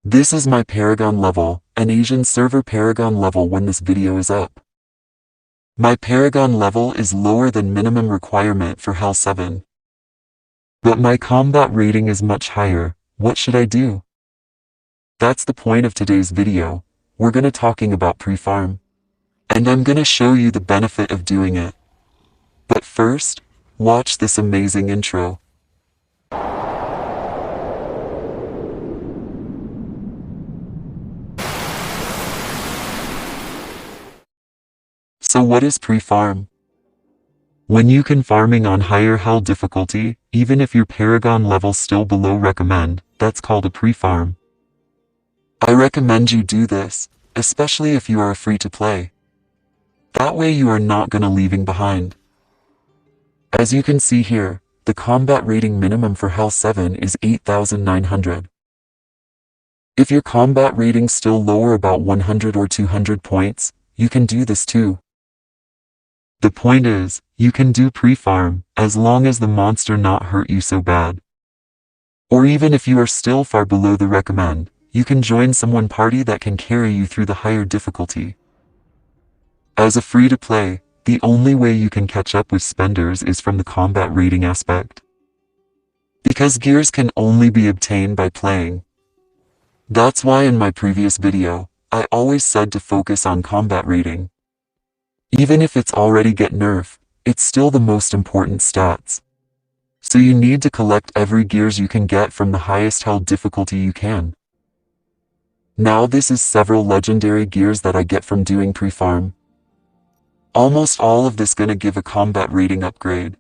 This is my Paragon level, an Asian server Paragon level when this video is up. My Paragon level is lower than minimum requirement for Hell 7. But my combat rating is much higher. What should I do? That's the point of today's video. We're gonna talking about pre-farm. And I'm gonna show you the benefit of doing it. But first, watch this amazing intro. So what is pre-farm? When you can farming on higher Hell difficulty, even if your Paragon level's still below recommend, that's called a pre-farm. I recommend you do this, especially if you are free to play. That way you are not gonna leaving behind. As you can see here, the combat rating minimum for Hell 7 is 8,900. If your combat rating's still lower about 100 or 200 points, you can do this too. The point is, you can do pre-farm, as long as the monster not hurt you so bad. Or even if you are still far below the recommend, you can join someone party that can carry you through the higher difficulty. As a free-to-play, the only way you can catch up with spenders is from the combat rating aspect. Because gears can only be obtained by playing. That's why in my previous video, I always said to focus on combat rating. Even if it's already get nerfed, it's still the most important stats. So you need to collect every gears you can get from the highest Hell difficulty you can. Now this is several legendary gears that I get from doing pre-farm. Almost all of this gonna give a combat rating upgrade.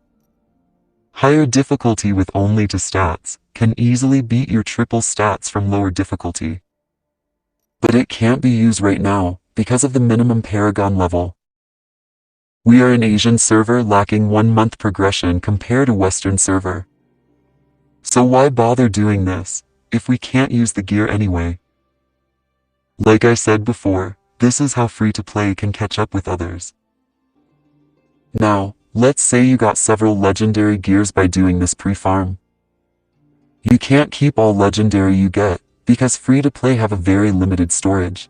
Higher difficulty with only 2 stats can easily beat your triple stats from lower difficulty. But it can't be used right now because of the minimum Paragon level. We are an Asian server lacking 1 month progression compared to Western server. So why bother doing this, if we can't use the gear anyway? Like I said before, this is how free-to-play can catch up with others. Now, let's say you got several legendary gears by doing this pre-farm. You can't keep all legendary you get, because free-to-play have a very limited storage.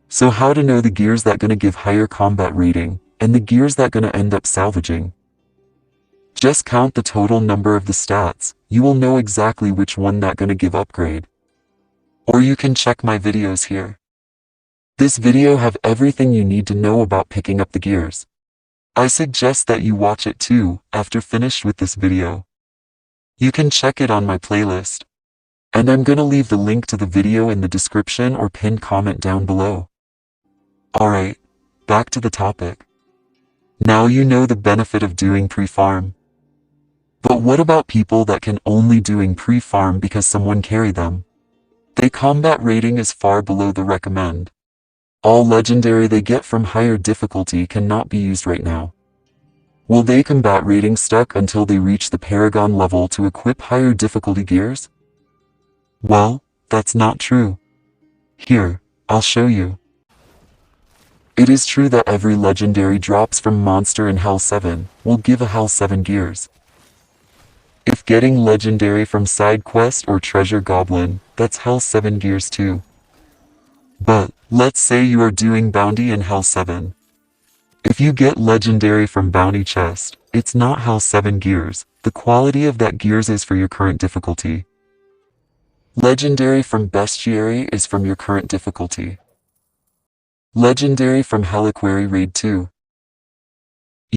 So how to know the gears that gonna give higher combat rating, and the gears that gonna end up salvaging? Just count the total number of the stats, you will know exactly which one that gonna give upgrade. Or you can check my videos here. This video have everything you need to know about picking up the gears. I suggest that you watch it too, after finished with this video. You can check it on my playlist. And I'm gonna leave the link to the video in the description or pinned comment down below. Alright, back to the topic. Now you know the benefit of doing pre-farm. But what about people that can only doing pre-farm because someone carry them? Their combat rating is far below the recommend. All legendary they get from higher difficulty cannot be used right now. Will they combat rating stuck until they reach the Paragon level to equip higher difficulty gears? Well, that's not true. Here, I'll show you. It is true that every legendary drops from monster in Hell 7 will give a Hell 7 gears. If getting legendary from side quest or treasure goblin, that's Hell 7 gears too. But, let's say you are doing bounty in Hell 7. If you get legendary from bounty chest, it's not Hell 7 gears, the quality of that gears is for your current difficulty. Legendary from bestiary is from your current difficulty. Legendary from Reliquary Raid 2.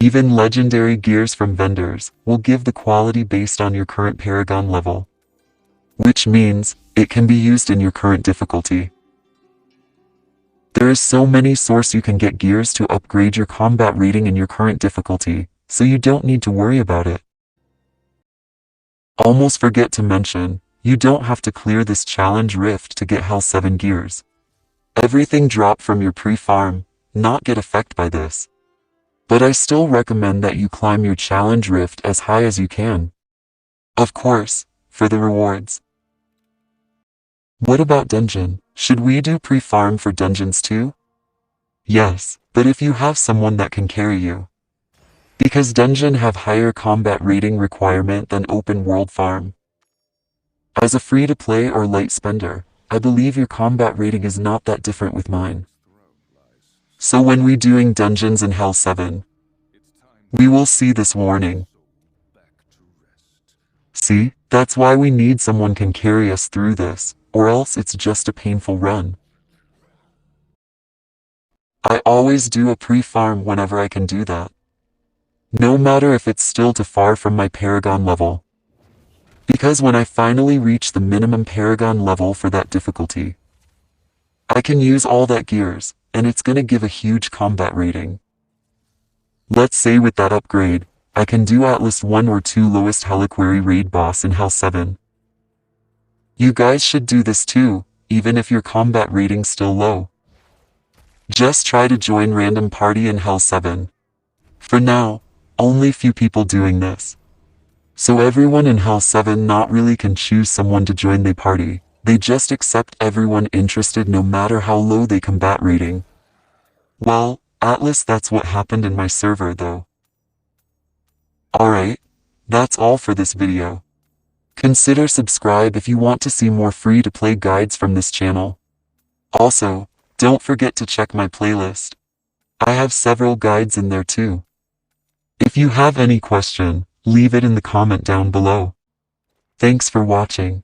Even legendary gears from vendors will give the quality based on your current Paragon level. Which means, it can be used in your current difficulty. There is so many source you can get gears to upgrade your combat rating in your current difficulty, so you don't need to worry about it. Almost forget to mention, you don't have to clear this challenge rift to get Hell 7 gears. Everything drop from your pre-farm, not get affected by this. But I still recommend that you climb your challenge rift as high as you can. Of course, for the rewards. What about dungeon? Should we do pre-farm for dungeons too? Yes, but if you have someone that can carry you. Because dungeon have higher combat rating requirement than open world farm. As a free-to-play or light spender, I believe your combat rating is not that different with mine. So when we doing dungeons in Hell 7, we will see this warning. See, that's why we need someone can carry us through this, or else it's just a painful run. I always do a pre-farm whenever I can do that. No matter if it's still too far from my Paragon level. Because when I finally reach the minimum Paragon level for that difficulty, I can use all that gears, and it's gonna give a huge combat rating. Let's say with that upgrade, I can do at least 1 or 2 lowest Reliquary raid boss in Hell 7. You guys should do this too, even if your combat rating's still low. Just try to join random party in Hell 7. For now, only few people doing this. So everyone in Hell 7 not really can choose someone to join their party, they just accept everyone interested no matter how low they combat rating. Well, at least that's what happened in my server though. Alright, that's all for this video. Consider subscribe if you want to see more free-to-play guides from this channel. Also, don't forget to check my playlist. I have several guides in there too. If you have any question, leave it in the comment down below. Thanks for watching.